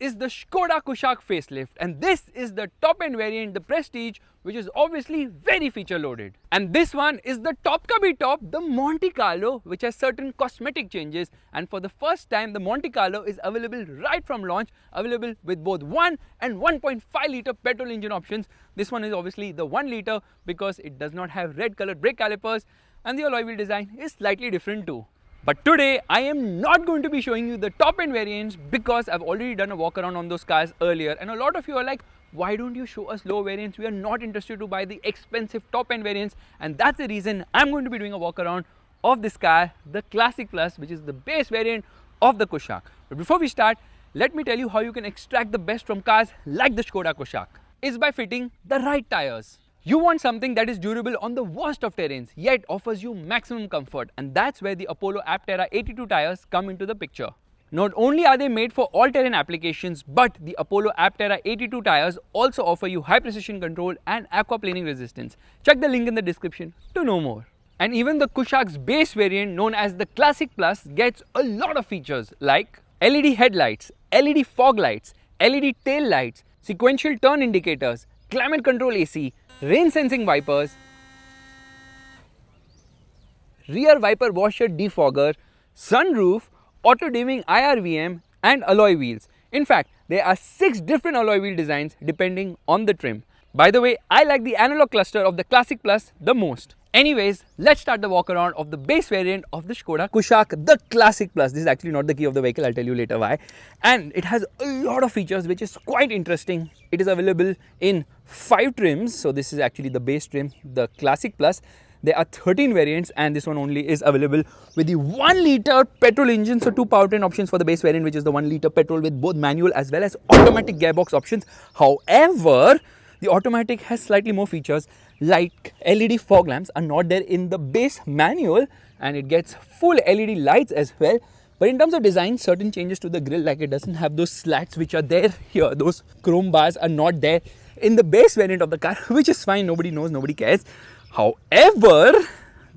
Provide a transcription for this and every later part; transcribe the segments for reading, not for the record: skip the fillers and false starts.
is the Skoda Kushaq facelift, and this is the top end variant, the Prestige, which is obviously very feature loaded. And this one is the top ka bhi top, the Monte Carlo, which has certain cosmetic changes, and for the first time the Monte Carlo is available right from launch, available with both 1 and 1.5 litre petrol engine options. This one is obviously the 1 litre because it does not have red colored brake calipers, and the alloy wheel design is slightly different too. But today I am not going to be showing you the top end variants because I've already done a walk around on those cars earlier, and a lot of you are like, why don't you show us low variants? We are not interested to buy the expensive top end variants, and that's the reason I'm going to be doing a walk around of this car, the Classic Plus, which is the base variant of the Kushaq. But before we start, let me tell you how you can extract the best from cars like the Skoda Kushaq. It's by fitting the right tires. You want something that is durable on the worst of terrains, yet offers you maximum comfort, and that's where the Apollo Aptera 82 tires come into the picture. Not only are they made for all-terrain applications, but the Apollo Aptera 82 tires also offer you high precision control and aquaplaning resistance. Check the link in the description to know more. And even the Kushaq's base variant, known as the Classic Plus, gets a lot of features like LED headlights, LED fog lights, LED tail lights, sequential turn indicators, climate control AC, rain sensing wipers, rear wiper washer defogger, sunroof, auto dimming IRVM, and alloy wheels. In fact, there are 6 different alloy wheel designs depending on the trim. By the way, I like the analog cluster of the Classic Plus the most. Anyways, let's start the walk around of the base variant of the Skoda Kushaq, the Classic Plus. This is actually not the key of the vehicle, I'll tell you later why. And it has a lot of features which is quite interesting. It is available in 5 trims. So this is actually the base trim, the Classic Plus. There are 13 variants, and this one only is available with the 1 litre petrol engine. So 2 powertrain options for the base variant, which is the 1 litre petrol with both manual as well as automatic gearbox options. However, the automatic has slightly more features, like LED fog lamps are not there in the base manual, and it gets full LED lights as well. But in terms of design, certain changes to the grille, like it doesn't have those slats which are there here. Those chrome bars are not there in the base variant of the car, which is fine. Nobody knows, nobody cares. However,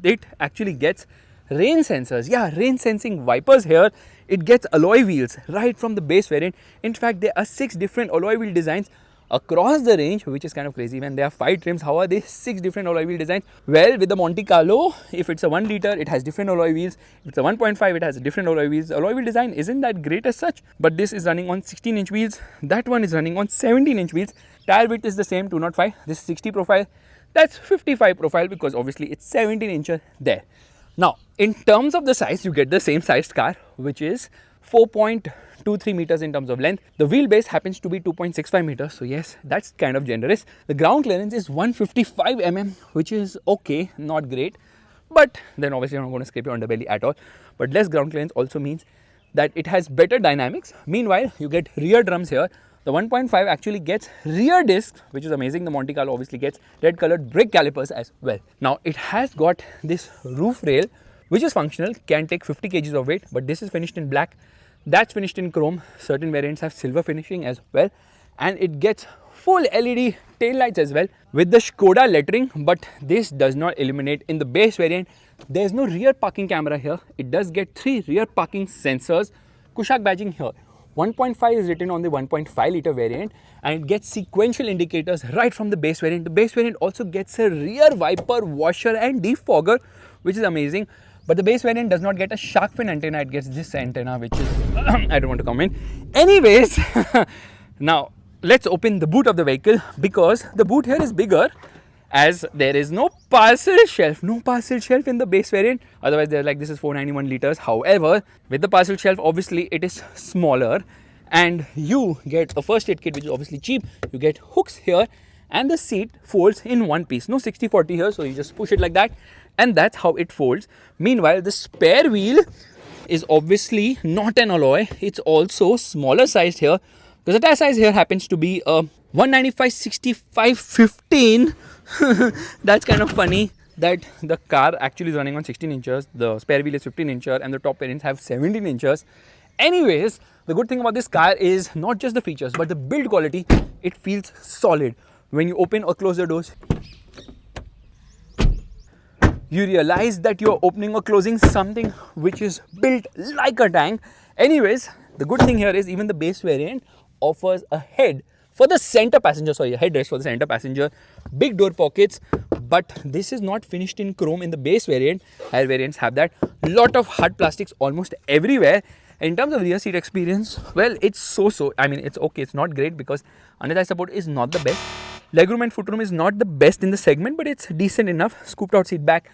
it actually gets rain sensors. Yeah, rain sensing wipers here. It gets alloy wheels right from the base variant. In fact, there are 6 different alloy wheel designs across the range, which is kind of crazy. When there are 5 trims, how are they 6 different alloy wheel designs? Well, with the Monte Carlo, if it's a 1 litre, it has different alloy wheels. If it's a 1.5, it has a different alloy wheels. Alloy wheel design isn't that great as such, but this is running on 16-inch wheels. That one is running on 17-inch wheels. Tire width is the same, 205. This is 60 profile. That's 55 profile because obviously it's 17 inches there. Now, in terms of the size, you get the same sized car, which is 4.23 meters in terms of length. The wheelbase happens to be 2.65 meters. So yes, that's kind of generous. The ground clearance is 155 mm, which is okay, not great. But then obviously you're not going to scrape your underbelly at all. But less ground clearance also means that it has better dynamics. Meanwhile, you get rear drums here. The 1.5 actually gets rear discs, which is amazing. The Monte Carlo obviously gets red colored brake calipers as well. Now, it has got this roof rail, which is functional, can take 50 kgs of weight, but this is finished in black. That's finished in chrome. Certain variants have silver finishing as well. And it gets full LED tail lights as well with the Skoda lettering, but this does not illuminate in the base variant. There's no rear parking camera here. It does get 3 rear parking sensors. Kushaq badging here. 1.5 is written on the 1.5 litre variant, and it gets sequential indicators right from the base variant. The base variant also gets a rear wiper washer and defogger, which is amazing. But the base variant does not get a shark fin antenna. It gets this antenna, which is I don't want to comment. Anyways, now let's open the boot of the vehicle, because the boot here is bigger, as there is no parcel shelf. No parcel shelf in the base variant. Otherwise, they're like, this is 491 liters. However, with the parcel shelf, obviously it is smaller, and you get a first aid kit, which is obviously cheap. You get hooks here, and the seat folds in one piece. No 60-40 here, so you just push it like that, and that's how it folds. Meanwhile, the spare wheel is obviously not an alloy. It's also smaller sized here, because the tire size here happens to be a 195/65/15. That's kind of funny that the car actually is running on 16 inches, the spare wheel is 15 inches, and the top variants have 17 inches. Anyways, the good thing about this car is not just the features, but the build quality. It feels solid. When you open or close the doors, you realize that you're opening or closing something which is built like a tank. Anyways, the good thing here is even the base variant offers a head for the center passenger, sorry, a headrest for the center passenger, big door pockets, but this is not finished in chrome in the base variant. Higher variants have that. Lot of hard plastics almost everywhere. In terms of rear seat experience, well, it's so-so. I mean, it's okay, it's not great because under-thigh support is not the best. Legroom and footroom is not the best in the segment, but it's decent enough. Scooped out seat back,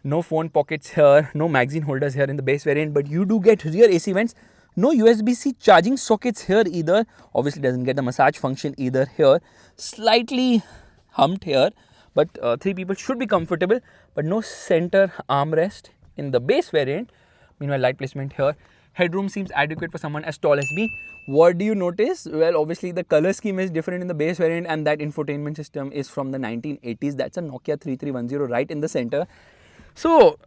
no phone pockets here, no magazine holders here in the base variant, but you do get rear AC vents. No USB-C charging sockets here either. Obviously doesn't get the massage function either here. Slightly humped here, but 3 people should be comfortable, but no center armrest in the base variant. Meanwhile, light placement here. Headroom seems adequate for someone as tall as me. What do you notice? Well, obviously the color scheme is different in the base variant, and that infotainment system is from the 1980s. That's a Nokia 3310 right in the center. So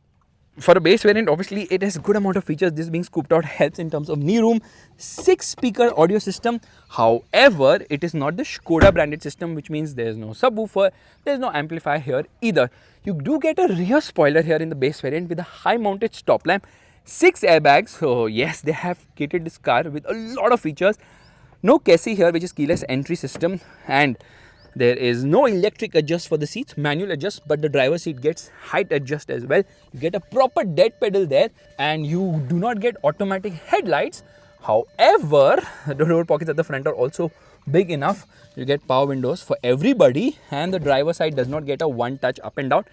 for a base variant, obviously it has good amount of features. This being scooped out helps in terms of knee room. 6-speaker audio system. However, it is not the Skoda branded system, which means there is no subwoofer, there is no amplifier here either. You do get a rear spoiler here in the base variant with a high mounted stop lamp. 6 airbags. So yes, they have kitted this car with a lot of features. No KESI here, which is keyless entry system, and there is no electric adjust for the seats, manual adjust, but the driver's seat gets height adjust as well. You get a proper dead pedal there, and you do not get automatic headlights. However, the door pockets at the front are also big enough. You get power windows for everybody, and the driver's side does not get a one-touch up and down.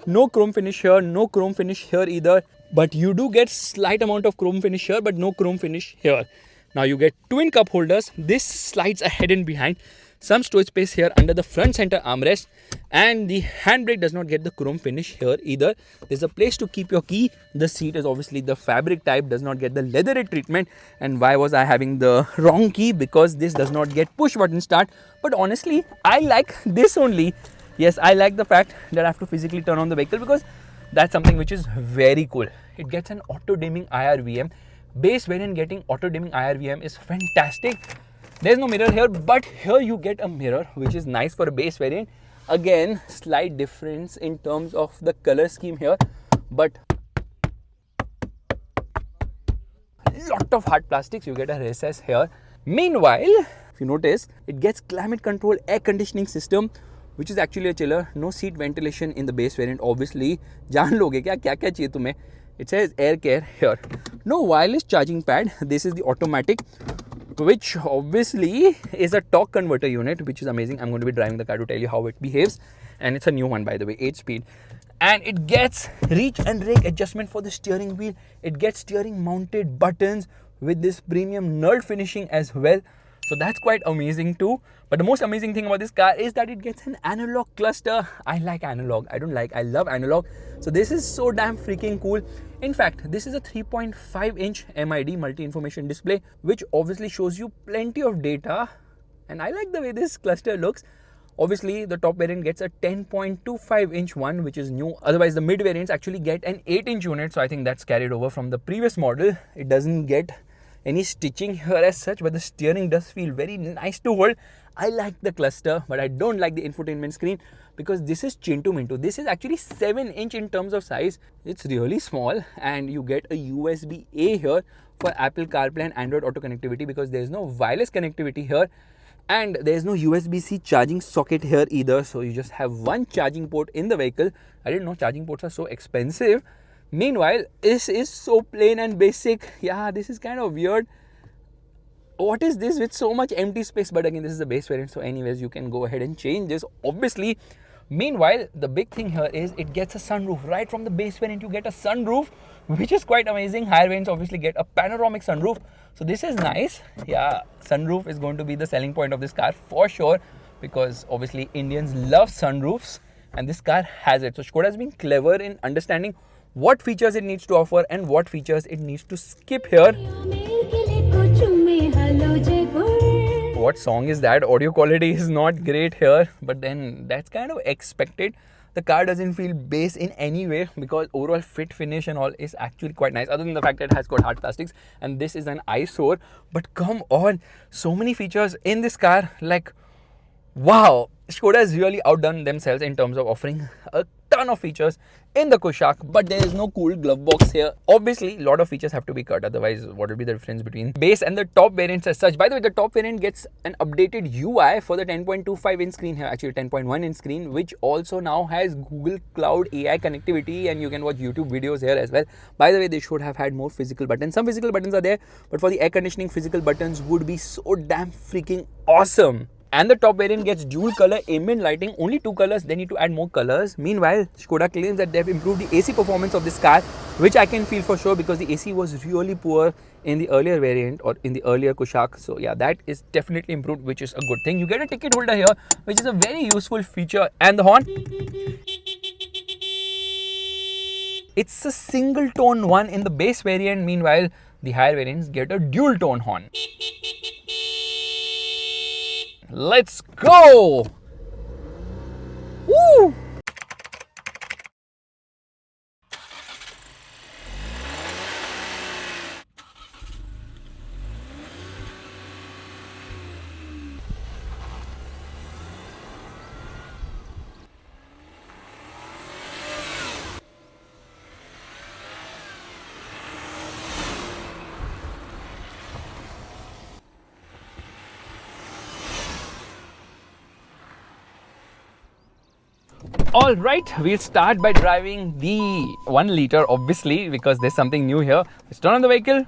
No chrome finish here, no chrome finish here either, but you do get slight amount of chrome finish here, but no chrome finish here. Now you get twin cup holders. This slides ahead and behind. Some storage space here under the front center armrest, and the handbrake does not get the chrome finish here either. There's a place to keep your key. The seat is obviously the fabric type, does not get the leatherette treatment. And why was I having the wrong key? Because this does not get push button start. But honestly, I like this only. Yes, I like the fact that I have to physically turn on the vehicle, because that's something which is very cool. It gets an auto dimming IRVM. Base variant getting auto dimming IRVM is fantastic. There's no mirror here, but here you get a mirror, which is nice for a base variant. Again, slight difference in terms of the color scheme here, but lot of hard plastics. You get a recess here. Meanwhile, if you notice, it gets climate control air conditioning system, which is actually a chiller. No seat ventilation in the base variant. Obviously, jaan loge kya chahiye tumhe. It says air care here. No wireless charging pad. This is the automatic, which obviously is a torque converter unit, which is amazing. I'm going to be driving the car to tell you how it behaves, and it's a new one, by the way, 8-speed. And it gets reach and rake adjustment for the steering wheel. It gets steering mounted buttons with this premium knurled finishing as well. So that's quite amazing too. But the most amazing thing about this car is that it gets an analog cluster. I like analog. I love analog. So this is so damn freaking cool. In fact, this is a 3.5-inch MID multi-information display, which obviously shows you plenty of data. And I like the way this cluster looks. Obviously, the top variant gets a 10.25-inch one, which is new. Otherwise, the mid variants actually get an 8-inch unit. So I think that's carried over from the previous model. It doesn't get any stitching here as such, but the steering does feel very nice to hold. I like the cluster, but I don't like the infotainment screen, because this is Chintu Mintu. This is actually 7-inch in terms of size. It's really small, and you get a USB-A here for Apple CarPlay and Android Auto connectivity, because there is no wireless connectivity here, and there is no USB-C charging socket here either. So you just have one charging port in the vehicle. I didn't know charging ports are so expensive. Meanwhile, this is so plain and basic. Yeah, this is kind of weird. What is this with so much empty space? But again, this is the base variant, so anyways, you can go ahead and change this, obviously. Meanwhile, the big thing here is it gets a sunroof. Right from the base variant, you get a sunroof, which is quite amazing. Higher variants obviously get a panoramic sunroof. So this is nice. Yeah, sunroof is going to be the selling point of this car for sure, because obviously Indians love sunroofs, and this car has it. So Skoda has been clever in understanding what features it needs to offer and what features it needs to skip here. What song is that? Audio quality is not great here, but then that's kind of expected. The car doesn't feel bass in any way, because overall fit, finish and all is actually quite nice, other than the fact that it has got hard plastics and this is an eyesore. But come on, so many features in this car. Like, wow, Skoda has really outdone themselves in terms of offering a ton of features in the Kushaq, but there is no cool glove box here. Obviously, a lot of features have to be cut, otherwise what will be the difference between base and the top variants as such. By the way, the top variant gets an updated UI for the 10.25 inch screen here, actually 10.1 inch screen, which also now has Google Cloud AI connectivity, and you can watch YouTube videos here as well. By the way, they should have had more physical buttons. Some physical buttons are there, but for the air conditioning, physical buttons would be so damn freaking awesome. And the top variant gets dual color ambient lighting, only 2 colors, they need to add more colors. Meanwhile, Skoda claims that they've improved the AC performance of this car, which I can feel for sure because the AC was really poor in the earlier variant or in the earlier Kushaq. So yeah, that is definitely improved, which is a good thing. You get a ticket holder here, which is a very useful feature. And the horn, it's a single tone one in the base variant. Meanwhile, the higher variants get a dual tone horn. Let's go! Woo! Alright, we'll start by driving the 1 liter, obviously, because there's something new here. Let's turn on the vehicle.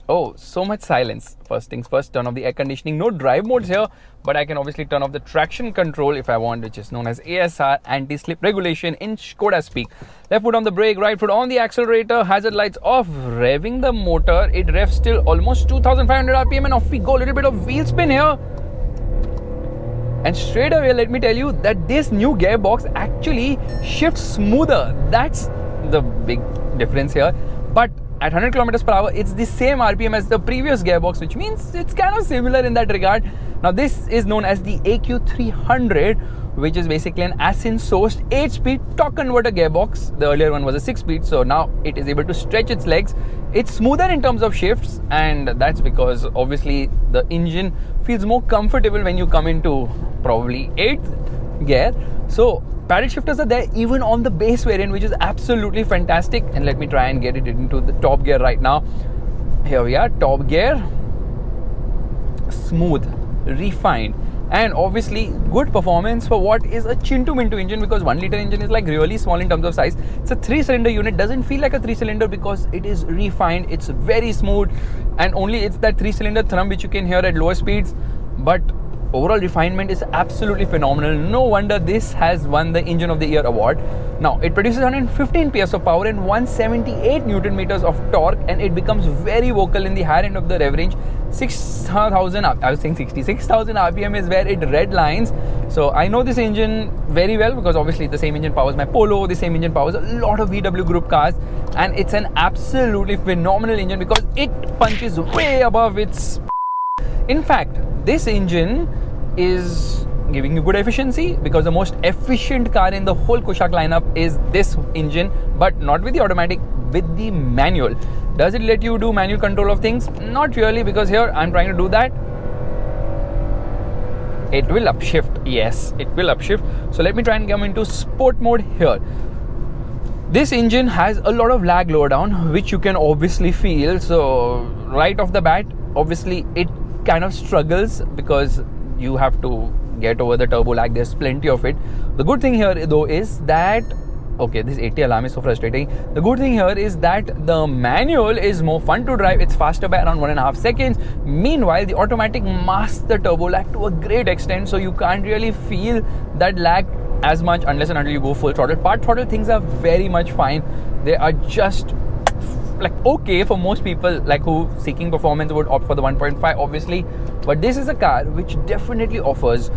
Oh, so much silence. First things first, turn off the air conditioning. No drive modes here, but I can obviously turn off the traction control if I want, which is known as ASR, anti-slip regulation in Skoda speak. Left foot on the brake, right foot on the accelerator, hazard lights off, revving the motor. It revs till almost 2500 RPM and off we go. A little bit of wheel spin here. And straight away, let me tell you that this new gearbox actually shifts smoother. That's the big difference here. But at 100 kilometers per hour, it's the same RPM as the previous gearbox, which means it's kind of similar in that regard. Now, this is known as the AQ300, which is basically an Assin-sourced 8-speed torque converter gearbox. The earlier one was a 6-speed, so now it is able to stretch its legs. It's smoother in terms of shifts, and that's because obviously the engine feels more comfortable when you come into probably 8th gear. So paddle shifters are there even on the base variant, which is absolutely fantastic. And let me try and get it into the top gear right now. Here we are, top gear. Smooth, refined, and obviously good performance for what is a Chintu Mintu engine, because 1 liter engine is like really small in terms of size. It's a 3-cylinder unit, doesn't feel like a 3-cylinder because it is refined, it's very smooth, and only it's that 3-cylinder thrum which you can hear at lower speeds. But overall refinement is absolutely phenomenal. No wonder this has won the Engine of the Year award. Now, it produces 115 PS of power and 178 Newton meters of torque, and it becomes very vocal in the higher end of the rev range. 6,000, I was saying 66,000 RPM is where it redlines. So I know this engine very well because obviously the same engine powers my Polo, the same engine powers a lot of VW Group cars, and it's an absolutely phenomenal engine because it punches way above its. In fact, this engine is giving you good efficiency because the most efficient car in the whole Kushaq lineup is this engine, but not with the automatic, with the manual. Does it let you do manual control of things? Not really, because here I'm trying to do that. It will upshift. Yes, it will upshift. So let me try and come into sport mode here. This engine has a lot of lag lower down, which you can obviously feel. So right off the bat, obviously it kind of struggles because you have to get over the turbo lag. There's plenty of it. The good thing here though is that, okay, this 80 alarm is so frustrating. The good thing here is that the manual is more fun to drive. It's faster by around 1.5 seconds. Meanwhile, the automatic masks the turbo lag to a great extent, so you can't really feel that lag as much unless and until you go full throttle. Part throttle things are very much fine. They are just like okay for most people, like who seeking performance would opt for the 1.5 obviously, but this is a car which definitely offers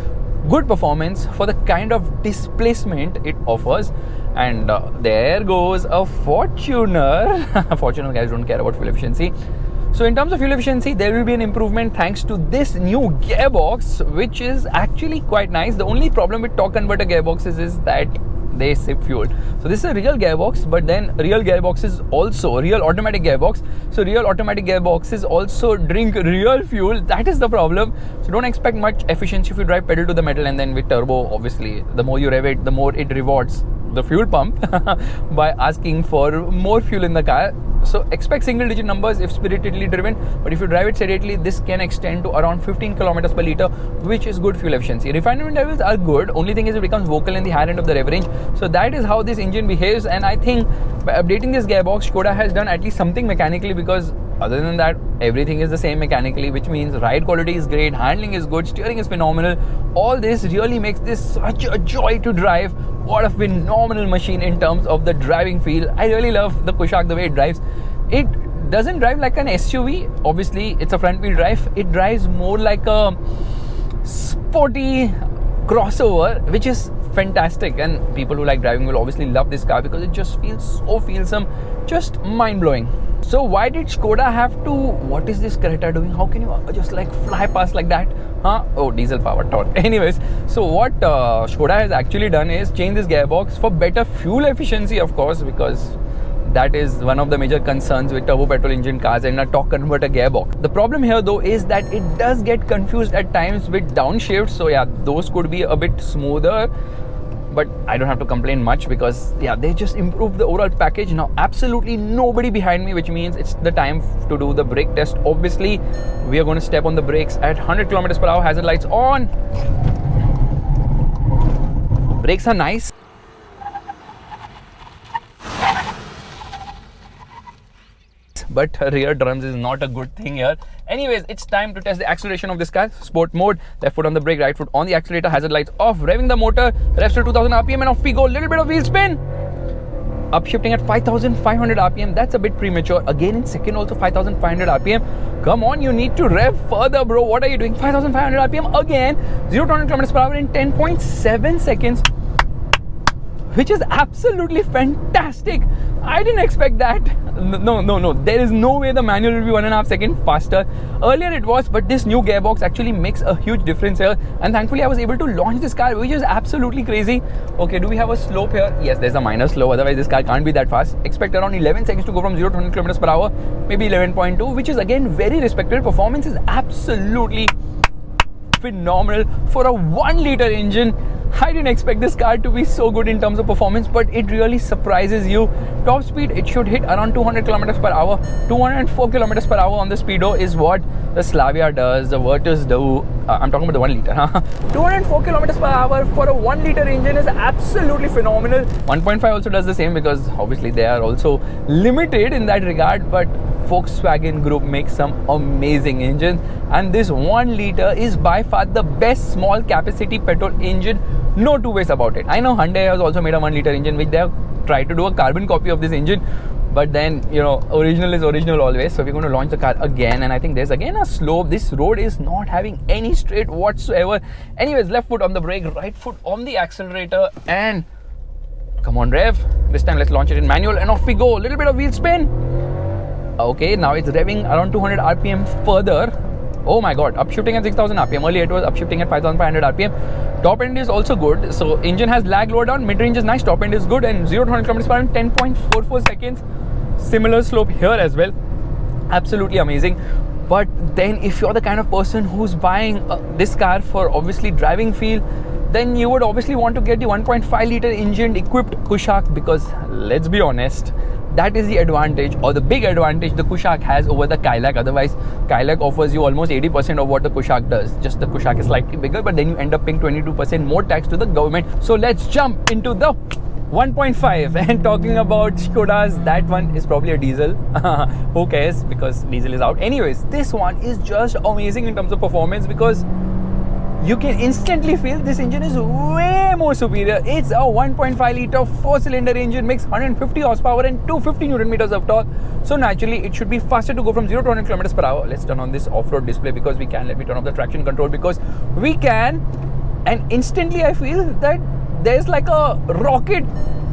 good performance for the kind of displacement it offers. And there goes a Fortuner. Fortuner guys don't care about fuel efficiency. So in terms of fuel efficiency, there will be an improvement thanks to this new gearbox, which is actually quite nice. The only problem with torque converter gearboxes is that they sip fuel. So this is a real gearbox, but then real gearbox is also real automatic gearbox. So real automatic gearboxes also drink real fuel. That is the problem. So don't expect much efficiency if you drive pedal to the metal, and then with turbo, obviously, the more you rev it, the more it rewards the fuel pump by asking for more fuel in the car. So expect single digit numbers if spiritedly driven, but if you drive it sedately, this can extend to around 15 kilometers per liter, which is good fuel efficiency. Refinement levels are good, only thing is it becomes vocal in the higher end of the rev range. So that is how this engine behaves, and I think by updating this gearbox, Skoda has done at least something mechanically, because other than that, everything is the same mechanically, which means ride quality is great, handling is good, steering is phenomenal. All this really makes this such a joy to drive. What a phenomenal machine in terms of the driving feel. I really love the Kushaq, the way it drives. It doesn't drive like an SUV. Obviously, it's a front wheel drive. It drives more like a sporty crossover, which is fantastic, and people who like driving will obviously love this car because it just feels so feelsome, just mind-blowing. So why did Skoda have to, what is this Creta doing? How can you just like fly past like that? Huh? Oh, diesel power torque. Anyways, so what Skoda has actually done is change this gearbox for better fuel efficiency, of course, because that is one of the major concerns with turbo petrol engine cars and a torque converter gearbox. The problem here though is that it does get confused at times with downshifts. So yeah, those could be a bit smoother, but I don't have to complain much because yeah, they just improved the overall package. Now absolutely nobody behind me, which means it's the time to do the brake test. Obviously, we are going to step on the brakes at 100 kilometers per hour, hazard lights on. Brakes are nice. But rear drums is not a good thing here. Anyways, it's time to test the acceleration of this car. Sport mode, left foot on the brake, right foot on the accelerator, hazard lights off, revving the motor, revs to 2000 RPM, and off we go. Little bit of wheel spin. Upshifting at 5500 RPM, that's a bit premature. Again in second also 5500 RPM. Come on, you need to rev further, bro. What are you doing? 5500 RPM again. 0 to 100 kilometers per hour in 10.7 seconds. Which is absolutely fantastic. I didn't expect that. No. There is no way the manual will be 1.5 seconds faster. Earlier it was, but this new gearbox actually makes a huge difference here. And thankfully I was able to launch this car, which is absolutely crazy. Okay, do we have a slope here? Yes, there's a minor slope. Otherwise this car can't be that fast. Expect around 11 seconds to go from 0 to 100 kilometers per hour. Maybe 11.2, which is again very respectable. Performance is absolutely phenomenal for a 1 liter engine. I didn't expect this car to be so good in terms of performance, but it really surprises you. Top speed, it should hit around 200 kilometers per hour. 204 kilometers per hour on the speedo is what the Slavia does, the Virtus do. I'm talking about the 1 liter. 204 kilometers per hour for a 1 liter engine is absolutely phenomenal. 1.5 also does the same because obviously they are also limited in that regard, but Volkswagen Group makes some amazing engines, and this 1 liter is by far the best small capacity petrol engine. No two ways about it. I know Hyundai has also made a 1 liter engine, which they have tried to do a carbon copy of this engine, but then, you know, original is original always. So we're going to launch the car again, and I think there's again a slope. This road is not having any straight whatsoever. Anyways, left foot on the brake, right foot on the accelerator, and come on, rev. This time let's launch it in manual, and off we go. A little bit of wheel spin. Okay, now it's revving around 200 RPM further. Oh my god, upshifting at 6000 RPM. Earlier it was upshifting at 5500 RPM. Top end is also good. So engine has lag lower down, mid range is nice, top end is good, and 0 to 100 km per hour in 10.44 seconds. Similar slope here as well. Absolutely amazing. But then if you're the kind of person who's buying this car for obviously driving feel, then you would obviously want to get the 1.5 liter engine equipped Kushaq, because let's be honest, that is the advantage, or the big advantage the Kushaq has over the Kailak. Otherwise, Kailak offers you almost 80% of what the Kushaq does. Just the Kushaq is slightly bigger, but then you end up paying 22% more tax to the government. So let's jump into the 1.5. And talking about Skodas, that one is probably a diesel. Who cares, because diesel is out. Anyways, this one is just amazing in terms of performance, because you can instantly feel this engine is way more superior. It's a 1.5 liter 4-cylinder engine, makes 150 horsepower and 250 Newton meters of torque. So naturally, it should be faster to go from 0 to 100 kilometers per hour. Let's turn on this off-road display because we can. Let me turn off the traction control because we can. And instantly, I feel that there's like a rocket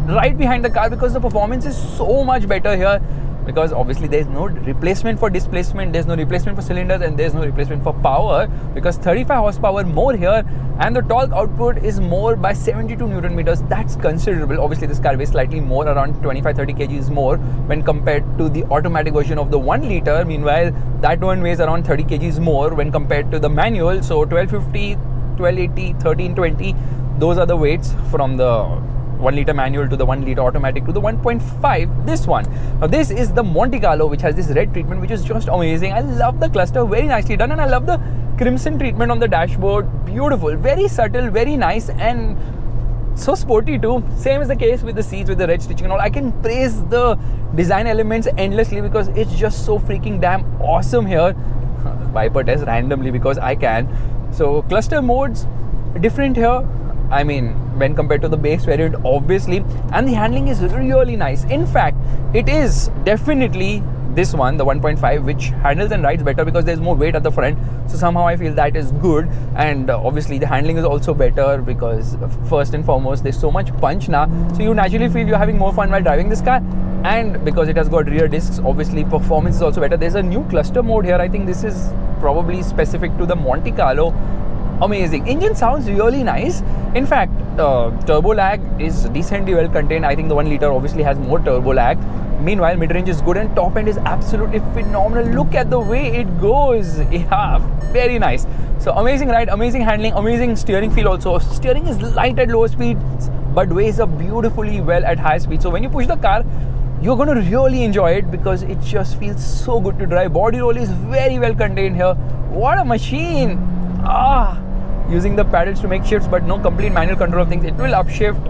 right behind the car because the performance is so much better here. because obviously there's no replacement for displacement, there's no replacement for cylinders, and there's no replacement for power, because 35 horsepower more here, and the torque output is more by 72 Newton meters. That's considerable. Obviously this car weighs slightly more, around 25-30 kgs more when compared to the automatic version of the 1 liter. Meanwhile, that one weighs around 30 kgs more when compared to the manual. So 1250, 1280, 1320, those are the weights from the 1 liter manual to the 1 liter automatic to the 1.5, this one. Now this is the Monte Carlo, which has this red treatment, which is just amazing. I love the cluster, very nicely done, and I love the crimson treatment on the dashboard. Beautiful, very subtle, very nice, and so sporty too. Same is the case with the seats, with the red stitching and all. I can praise the design elements endlessly because it's just so freaking damn awesome here. Viper test randomly because I can. So cluster modes different here, I mean, when compared to the base variant, obviously, and the handling is really nice. In fact, it is definitely this one, the 1.5, which handles and rides better because there's more weight at the front. So somehow I feel that is good, and obviously the handling is also better because first and foremost there's so much punch now, so you naturally feel you're having more fun while driving this car. And because it has got rear discs, obviously performance is also better. There's a new cluster mode here. I think this is probably specific to the Monte Carlo. Amazing. Engine sounds really nice. In fact, turbo lag is decently well contained. I think the 1 liter obviously has more turbo lag. Meanwhile, mid-range is good and top end is absolutely phenomenal. Look at the way it goes. Yeah, very nice. So amazing ride, amazing handling, amazing steering feel also. Steering is light at lower speeds but weighs up beautifully well at high speed. So when you push the car, you're going to really enjoy it because it just feels so good to drive. Body roll is very well contained here. What a machine. Using the paddles to make shifts, but no complete manual control of things. It will upshift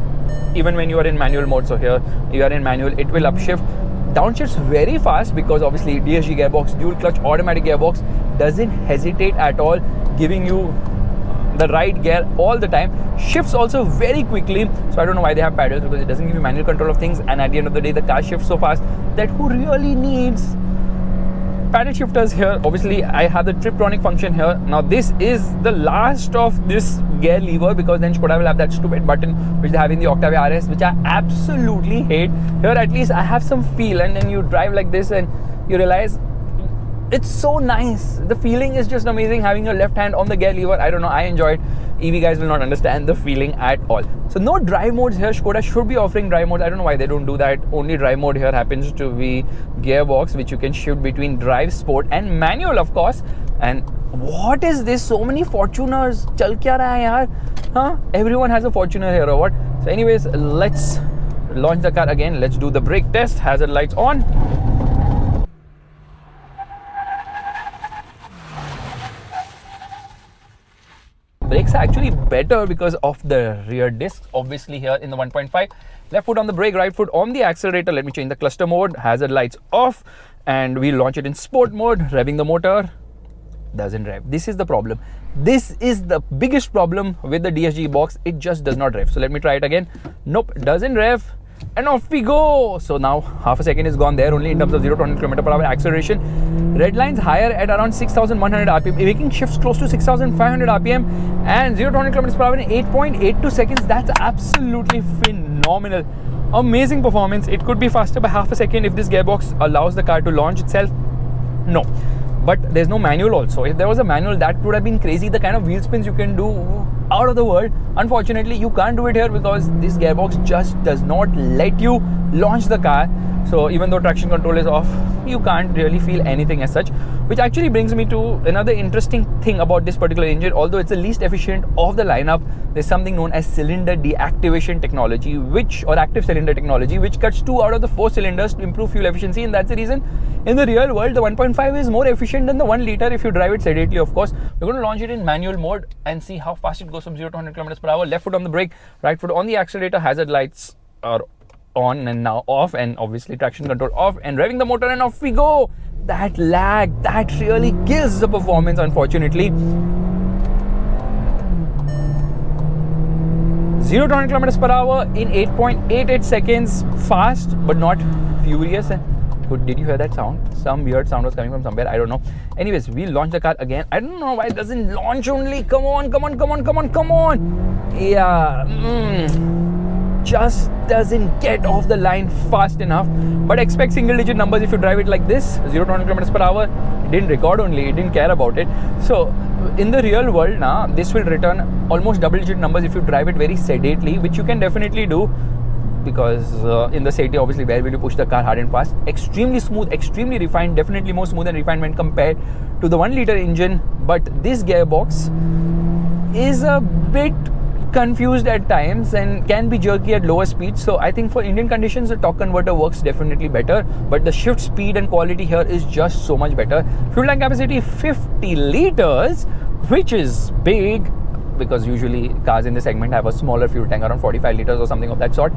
even when you are in manual mode. So here you are in manual, it will upshift. Downshifts very fast because obviously DSG gearbox, dual clutch automatic gearbox, doesn't hesitate at all, giving you the right gear all the time. Shifts also very quickly, so I don't know why they have paddles, because it doesn't give you manual control of things, and at the end of the day the car shifts so fast that who really needs paddle shifters here. Obviously I have the Triptronic function here. Now this is the last of this gear lever, because then Skoda will have that stupid button which they have in the Octavia RS, which I absolutely hate. Here at least I have some feel, and then you drive like this and you realize it's so nice. The feeling is just amazing having your left hand on the gear lever. I don't know, I enjoy it. EV guys will not understand the feeling at all. So no drive modes here. Skoda should be offering drive modes. I don't know why they don't do that. Only drive mode here happens to be gearbox, which you can shift between drive, sport and manual, of course. And what is this? So many Fortuners. Chal kya raha hai yaar? Huh? Everyone has a Fortuner here or what? So anyways, let's launch the car again. Let's do the brake test. Hazard lights on. Brakes are actually better because of the rear discs, obviously here in the 1.5. Left foot on the brake, right foot on the accelerator. Let me change the cluster mode. Hazard lights off, and we'll launch it in sport mode. Revving the motor, doesn't rev. This is the problem. This is the biggest problem with the DSG box. It just does not rev. So let me try it again. Nope, doesn't rev. And off we go. So now half a second is gone there only in terms of 0 to 100 km/h acceleration. Red line's higher at around 6,100 rpm, making shifts close to 6,500 rpm, and 0 to 100 km/h in 8.82 seconds. That's absolutely phenomenal. Amazing performance. It could be faster by half a second if this gearbox allows the car to launch itself. No, but there's no manual also. If there was a manual, that would have been crazy. The kind of wheel spins you can do, out of the world. Unfortunately, you can't do it here because this gearbox just does not let you launch the car. So even though traction control is off, you can't really feel anything as such, which actually brings me to another interesting thing about this particular engine. Although it's the least efficient of the lineup, there's something known as cylinder deactivation technology, or active cylinder technology, which cuts 2 out of the 4 cylinders to improve fuel efficiency. And that's the reason in the real world the 1.5 is more efficient than the 1 liter if you drive it sedately, of course. We're going to launch it in manual mode and see how fast it goes from 0 to 100 km/h. Left foot on the brake, right foot on the accelerator. Hazard lights are on and now off, and obviously traction control off, and revving the motor, and off we go. That lag, that really kills the performance, unfortunately. 0 to 100 km/h in 8.88 seconds. Fast but not furious. Did you hear that sound? Some weird sound was coming from somewhere, I don't know. Anyways, we'll launch the car again. I don't know why it doesn't launch only. Come on, come on, come on, come on, come on. Yeah. just doesn't get off the line fast enough. But expect single digit numbers if you drive it like this, 0 to 100 kilometers per hour. It didn't record only, it didn't care about it. So in the real world now, this will return almost double digit numbers if you drive it very sedately, which you can definitely do, because in the city, obviously, where will you push the car hard and fast? Extremely smooth, extremely refined, definitely more smooth and refined when compared to the 1 liter engine. But this gearbox is a bit confused at times and can be jerky at lower speeds. So I think for Indian conditions, the torque converter works definitely better, but the shift speed and quality here is just so much better. Fuel tank capacity 50 liters, which is big, because usually cars in this segment have a smaller fuel tank, around 45 liters or something of that sort.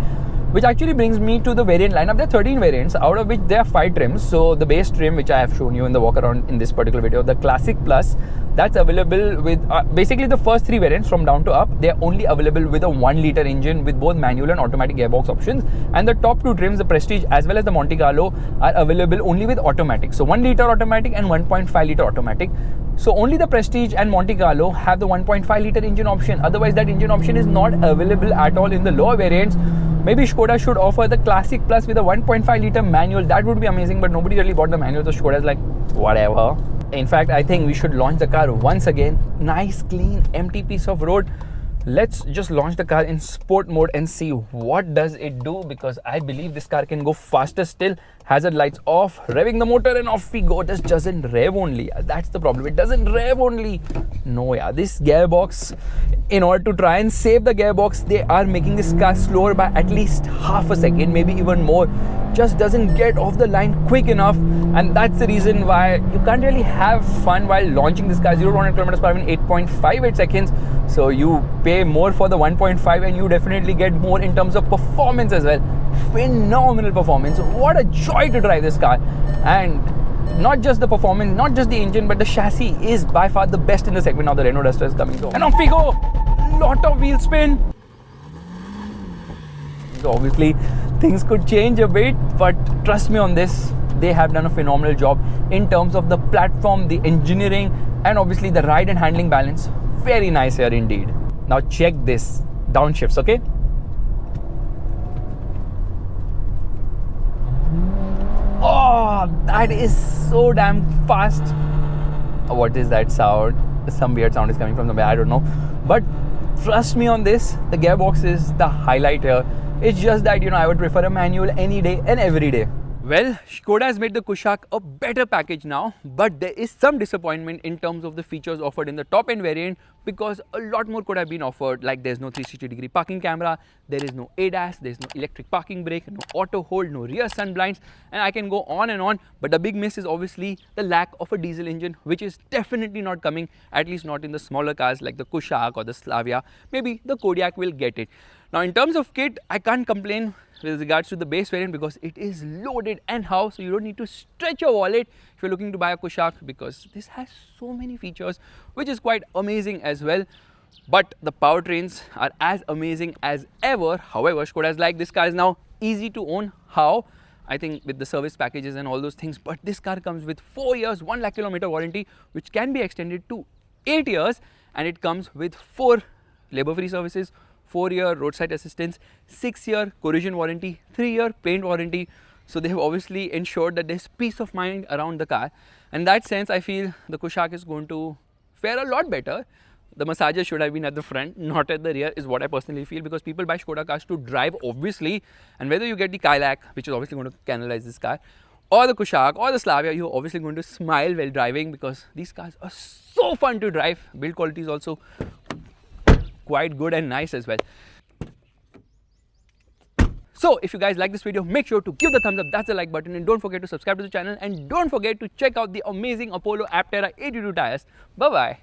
Which actually brings me to the variant lineup. There are 13 variants, out of which there are 5 trims. So the base trim, which I have shown you in the walk around in this particular video, the Classic Plus, that's available with basically the first 3 variants from down to up. They're only available with a 1 liter engine with both manual and automatic gearbox options. And the top 2 trims, the Prestige as well as the Monte Carlo, are available only with automatic. So 1 liter automatic and 1.5 liter automatic. So only the Prestige and Monte Carlo have the 1.5 liter engine option. Otherwise, that engine option is not available at all in the lower variants. Maybe Skoda should offer the Classic Plus with a 1.5 liter manual. That would be amazing, but nobody really bought the manual, so Skoda's like, whatever. In fact, I think we should launch the car once again. Nice, clean, empty piece of road. Let's just launch the car in sport mode and see what does it do, because I believe this car can go faster still. Hazard lights off, revving the motor and off we go. This doesn't rev only. That's the problem. It doesn't rev only. No, yeah, this gearbox, in order to try and save the gearbox, they are making this car slower by at least half a second, maybe even more. Just doesn't get off the line quick enough, and that's the reason why you can't really have fun while launching this car. 0 to 100 kilometers per hour in 8.58 seconds. So you pay more for the 1.5 and you definitely get more in terms of performance as well. Phenomenal performance. What a joy to drive this car. And not just the performance, not just the engine, but the chassis is by far the best in the segment. Now the Renault Duster is coming through. And off we go. Lot of wheel spin. So obviously things could change a bit, but trust me on this, they have done a phenomenal job in terms of the platform, the engineering, and obviously the ride and handling balance. Very nice here indeed. Now check this, downshifts, okay? Oh, that is so damn fast. What is that sound? Some weird sound is coming from the back, I don't know. But trust me on this, the gearbox is the highlight here. It's just that, I would prefer a manual any day and every day. Well, Skoda has made the Kushaq a better package now, but there is some disappointment in terms of the features offered in the top end variant, because a lot more could have been offered. Like there's no 360-degree parking camera, there is no ADAS, there's no electric parking brake, no auto hold, no rear sun blinds, and I can go on and on. But the big miss is obviously the lack of a diesel engine, which is definitely not coming, at least not in the smaller cars like the Kushaq or the Slavia. Maybe the Kodiaq will get it. Now in terms of kit, I can't complain with regards to the base variant, because it is loaded and how, so you don't need to stretch your wallet if you're looking to buy a Kushaq, because this has so many features, which is quite amazing as well. But the powertrains are as amazing as ever. However, Skoda's like, this car is now easy to own. How? I think with the service packages and all those things. But this car comes with 4 years, 1 lakh kilometer warranty, which can be extended to 8 years, and it comes with 4 labor-free services, 4-year roadside assistance, 6-year collision warranty, 3-year paint warranty. So they have obviously ensured that there's peace of mind around the car. And in that sense, I feel the Kushaq is going to fare a lot better. The massager should have been at the front, not at the rear, is what I personally feel, because people buy Skoda cars to drive, obviously. And whether you get the Kodiaq, which is obviously going to cannibalize this car, or the Kushaq or the Slavia, you're obviously going to smile while driving, because these cars are so fun to drive. Build quality is also quite good and nice as well. So if you guys like this video, make sure to give the thumbs up, that's the like button, and don't forget to subscribe to the channel, and don't forget to check out the amazing Apollo Aptera 82 tires. Bye bye.